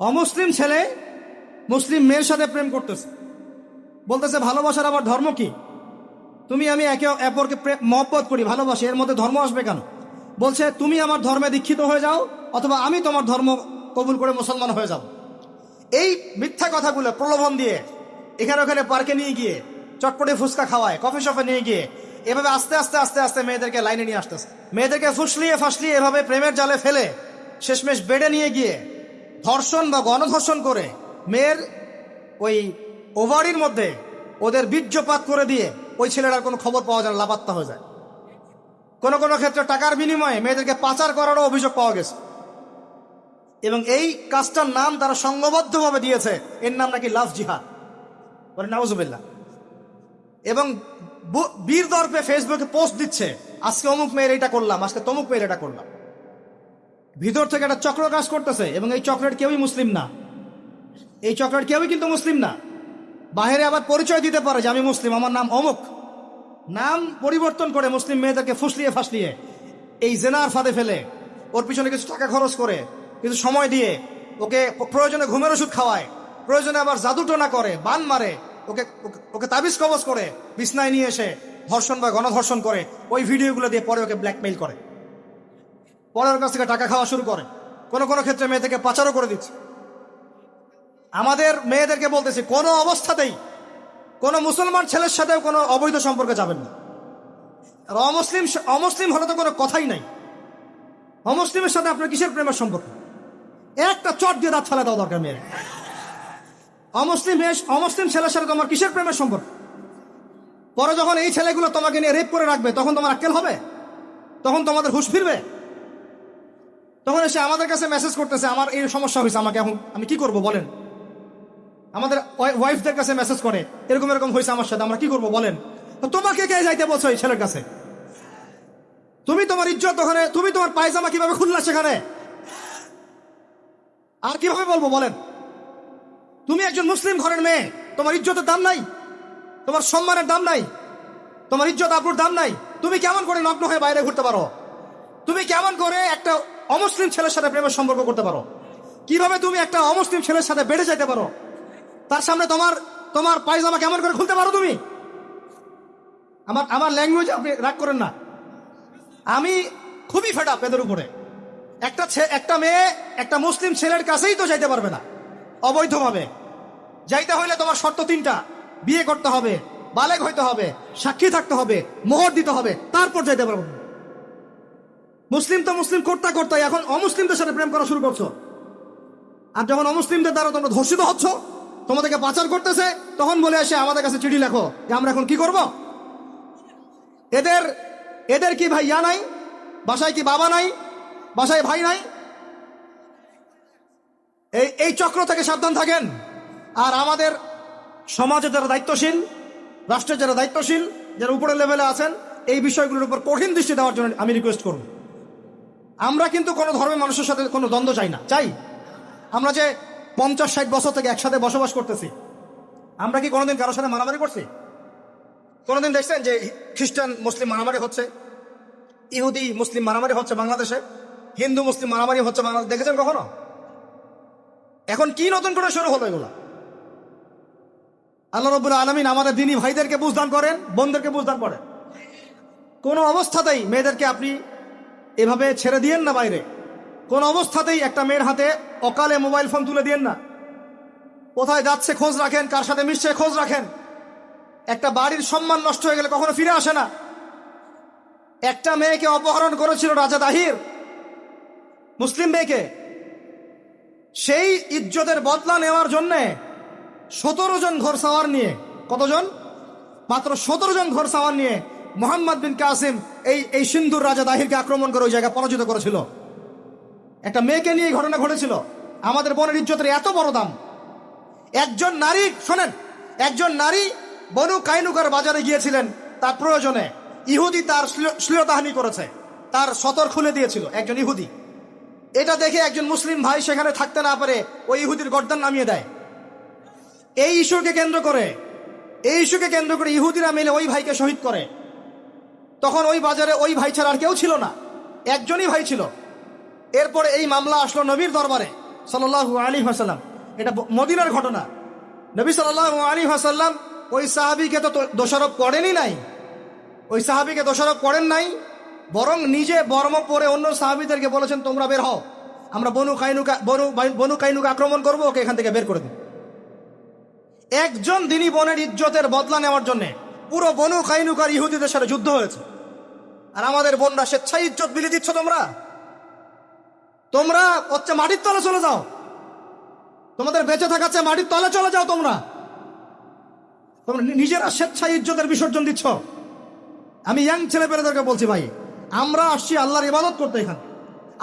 অমুসলিম ছেলে মুসলিম মেয়ের সাথে প্রেম করতেছে, বলতেছে ভালোবাসার আবার ধর্ম কি? তুমি আমি একে অপরকে মহব্বত করি, ভালোবাসি, এর মধ্যে ধর্ম আসবে কেন? বলছে তুমি আমার ধর্মে দীক্ষিত হয়ে যাও অথবা আমি তোমার ধর্ম কবুল করে মুসলমান হয়ে যাব। এই মিথ্যা কথাগুলো প্রলোভন দিয়ে এখানে ওখানে পার্কে নিয়ে গিয়ে চটপটে ফুচকা খাওয়ায়, কফি শপে নিয়ে গিয়ে এভাবে আস্তে আস্তে আস্তে আস্তে মেয়েদেরকে লাইনে নিয়ে আসতেছে। মেয়েদেরকে ফুসলিয়ে ফাসলিয়ে এভাবে প্রেমের জালে ফেলে শেষমেশ বেডে নিয়ে গিয়ে ধর্ষণ বা গণধর্ষণ করে মেয়ের ওই ওভারির মধ্যে ওদের বীর্যপাত করে দিয়ে ওই ছেলেটার কোনো খবর পাওয়া যায় না, লাপাত্তা হয়ে যায়। কোনো কোনো ক্ষেত্রে টাকার বিনিময়ে মেয়েদেরকে পাচার করারও অভিযোগ পাওয়া গেছে। এবং এই কাজটার নাম তারা সংঘবদ্ধভাবে দিয়েছে, এর নাম নাকি লাভ জিহাদ, বলে নাউজুবিল্লাহ। এবং বীর দর্পে ফেসবুকে পোস্ট দিচ্ছে, আজকে অমুক মেয়ের এটা করলাম, আজকে তমুক মেয়ের এটা করলাম। ভিতর থেকে একটা চক্র কাজ করতেছে এবং এই চক্রের কেউই মুসলিম না, এই চক্রের কেউই কিন্তু মুসলিম না। বাহিরে আবার পরিচয় দিতে পারে যে আমি মুসলিম, আমার নাম অমুক, নাম পরিবর্তন করে মুসলিম মেয়েদেরকে ফুসলিয়ে ফাসলিয়ে এই জেনার ফাঁদে ফেলে ওর পিছনে কিছু টাকা খরচ করে কিছু সময় দিয়ে ওকে প্রয়োজনে ঘুমের ওষুধ খাওয়ায়, প্রয়োজনে আবার জাদুটোনা করে, বান মারে, ওকে ওকে তাবিজ কবজ করে বিছনায় নিয়ে এসে ধর্ষণ বা গণধর্ষণ করে ওই ভিডিওগুলো দিয়ে পরে ওকে ব্ল্যাকমেইল করে, পরে ওর কাছ থেকে টাকা খাওয়া শুরু করে। কোনো কোনো ক্ষেত্রে মেয়ে থেকে পাচারও করে দিচ্ছে। আমাদের মেয়েদেরকে বলতেছি কোনো অবস্থাতেই কোনো মুসলমান ছেলের সাথেও কোনো অবৈধ সম্পর্কে যাবেন না। আর অমুসলিম হলে তো কোনো কথাই নাই। অমুসলিমের সাথে আপনার কিসের প্রেমের সম্পর্ক? একটা চট দিয়ে দাঁত ফেলে দেওয়া দরকার মেয়ের। অমুসলিম ছেলের সাথে তোমার কিসের প্রেমের সম্পর্ক? পরে যখন এই ছেলেগুলো তোমাকে নিয়ে রেপ করে রাখবে তখন তোমার আক্কেল হবে? তখন তোমাদের হুঁশ ফিরবে? তখন এসে আমাদের কাছে মেসেজ করতেছে আমার এই সমস্যা হয়েছে, আমাকে এখন আমি কি করব বলেন। আমাদের ওয়াইফদের কাছে মেসেজ করে এরকম এরকম হয়েছে আমার সাথে, আমরা কি করব বলেন। তো তোমাকে কে যাইতে বলছো এই ছেলের কাছে? তুমি তোমার ইজ্জত ওখানে, তুমি তোমার পায়জামা কিভাবে খুললা সেখানে, আর কিভাবে বলবো বলেন? তুমি একজন মুসলিম ঘরের মেয়ে, তোমার ইজ্জতের দাম নাই, তোমার সম্মানের দাম নাই, তোমার ইজ্জত আবরুর দাম নাই। তুমি কেমন করে নগ্ন হয়ে বাইরে ঘুরতে পারো? তুমি কেমন করে একটা অমুসলিম ছেলের সাথে প্রেমের সম্পর্ক করতে পারো? কিভাবে তুমি একটা অমুসলিম ছেলের সাথে বেড়ে যেতে পারো? তার সামনে তোমার পায়জামা কেমন করে খুলতে পারো তুমি? আমার ল্যাঙ্গুয়েজ আপনি রাগ করেন না, আমি খুবই ফেড আপ এদের উপরে। একটা মেয়ে একটা মুসলিম ছেলের কাছেই তো যাইতে পারবে না অবৈধভাবে। যাইতে হইলে তোমার শর্ত তিনটা: বিয়ে করতে হবে, বালেগ হইতে হবে, সাক্ষী থাকতে হবে, মোহর দিতে হবে, তারপর যাইতে পারবো। মুসলিম তো মুসলিম করতে করতে এখন অমুসলিমদের সাথে প্রেম করা শুরু করছো। আর যখন অমুসলিমদের দ্বারা তোমরা ধর্ষিত হচ্ছ, তোমাদেরকে পাচার করতেছে, তখন বলে আসে আমাদের কাছে চিঠি লেখো যে আমরা এখন কি করব। এদের কি ভাই ইয়া নাই? বাসায় কি বাবা নাই? বাসায় ভাই নাই? এই চক্র থেকে সাবধান থাকেন। আর আমাদের সমাজে যারা দায়িত্বশীল, রাষ্ট্রের যারা দায়িত্বশীল, যারা উপরের লেভেলে আছেন, এই বিষয়গুলোর উপর কঠিন দৃষ্টি দেওয়ার জন্য আমি রিকোয়েস্ট করব। আমরা কিন্তু কোনো ধর্মের মানুষের সাথে কোনো দ্বন্দ্ব চাই না। চাই আমরা যে 50-60 বছর থেকে একসাথে বসবাস করতেছি, আমরা কি কোনোদিন কারোর সাথে মারামারি করছি? কোনোদিন দেখছেন যে খ্রিস্টান মুসলিম মারামারি হচ্ছে, ইহুদি মুসলিম মারামারি হচ্ছে বাংলাদেশে, হিন্দু মুসলিম মারামারি হচ্ছে বাংলাদেশ? দেখেছেন কখনো? এখন কি নতুন করে শুরু হলো এগুলা? আল্লাহ রাব্বুল আলামিন আমাদের দ্বীনি ভাইদেরকে বুঝদান করেন, বোনদেরকে বুঝদান করেন। কোনো অবস্থাতেই মেয়েদেরকে আপনি এভাবে ছেড়ে দিয়েন না বাইরে। কোন অবস্থাতেই একটা মেয়ের হাতে অকালে মোবাইল ফোন তুলে দিয়েন না। কোথায় যাচ্ছে খোঁজ রাখেন, কার সাথে মিশছে খোঁজ রাখেন। একটা বাড়ির সম্মান নষ্ট হয়ে গেলে কখনো ফিরে আসে না। একটা মেয়েকে অপহরণ করেছিল রাজা দাহির, মুসলিম মেয়েকে। সেই ইজ্জতের বদলা নেওয়ার জন্য 17 জন ঘোড়সাওয়ার নিয়ে, কতজন? মাত্র 17 জন ঘোড়সাওয়ার নিয়ে মোহাম্মদ বিন কাসিম এই সিন্ধুর রাজা দাহিরকে আক্রমণ করে ওই জায়গা পরাজিত করেছিল। একটা মেয়েকে নিয়ে ঘটনা ঘটেছিল। আমাদের বোনের ইজ্জতের এত বড় দাম। একজন নারী, শোনেন, একজন নারী বনু কাইনুকার বাজারে গিয়েছিলেন তার প্রয়োজনে। ইহুদি তার শ্লীলতাহানি করেছে, তার সতর খুলে দিয়েছিল একজন ইহুদি। এটা দেখে একজন মুসলিম ভাই সেখানে থাকতে না পারে ওই ইহুদির গর্দান নামিয়ে দেয়। এই ইস্যুকে কেন্দ্র করে ইহুদিরা মিলে ওই ভাইকে শহীদ করে। তখন ওই বাজারে ওই ভাই ছাড়া আর কেউ ছিল না, একজনই ভাই ছিল। এরপরে এই মামলা আসলো নবীর দরবারে। সাল্লাল্লাহু আলাইহি ওয়াসাল্লাম। এটা মদিনার ঘটনা। নবী সাল্লাল্লাহু আলাইহি ওয়াসাল্লাম ওই সাহাবীকে তো দোষারোপ করেনই নাই, ওই সাহাবীকে দোষারোপ করেন নাই, বরং নিজে বর্ম পরে অন্য সাহাবীদেরকে বলেছেন তোমরা বের হও, আমরা বনু কাইনুকা আক্রমণ করবো, ওকে এখান থেকে বের করে দিন। একজন দিনী বোনের ইজ্জতের বদলা নেওয়ার জন্য পুরো বনু কাইনুকার ইহুদিদের সাথে যুদ্ধ হয়েছে। আর আমাদের বোনরা স্বেচ্ছায় ইজ্জত বিলিয়ে দিচ্ছ। তোমরা হচ্ছে মাটির তলে চলে যাও, তোমাদের বেঁচে থাকা চেয়ে মাটির তলে চলে যাও। তোমরা নিজেরা স্বেচ্ছায় ইজ্জতের বিসর্জন দিচ্ছ। আমি ইয়াং ছেলে পেলেদেরকে বলছি, ভাই আমরা আসছি আল্লাহর ইবাদত করতে, এখানে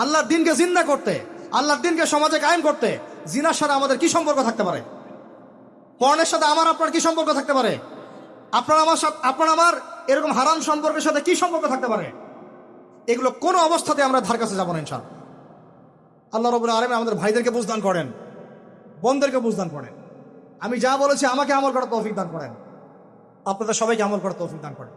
আল্লাহর দিনকে জিন্দা করতে, আল্লাহর দিনকে সমাজে কায়েম করতে। জিনার সাথে আমাদের কি সম্পর্ক থাকতে পারে? পর্নের সাথে আমার আপনার কি সম্পর্ক থাকতে পারে? আপনার আমার এরকম হারাম সম্পর্কের সাথে কি সম্পর্ক থাকতে পারে? এগুলো কোনো অবস্থাতে আমরা ধার কাছে যাবো না ইনশাআল্লাহ। আল্লাহ রাব্বুল আলামিন আমাদের ভাইদেরকে বুঝদান করেন, বোনদেরকে বুঝদান করেন। আমি যা বলেছি আমাকে আমল করার তৌফিক দান করেন, আপনাদের সবাইকে আমল করার তৌফিক দান করেন।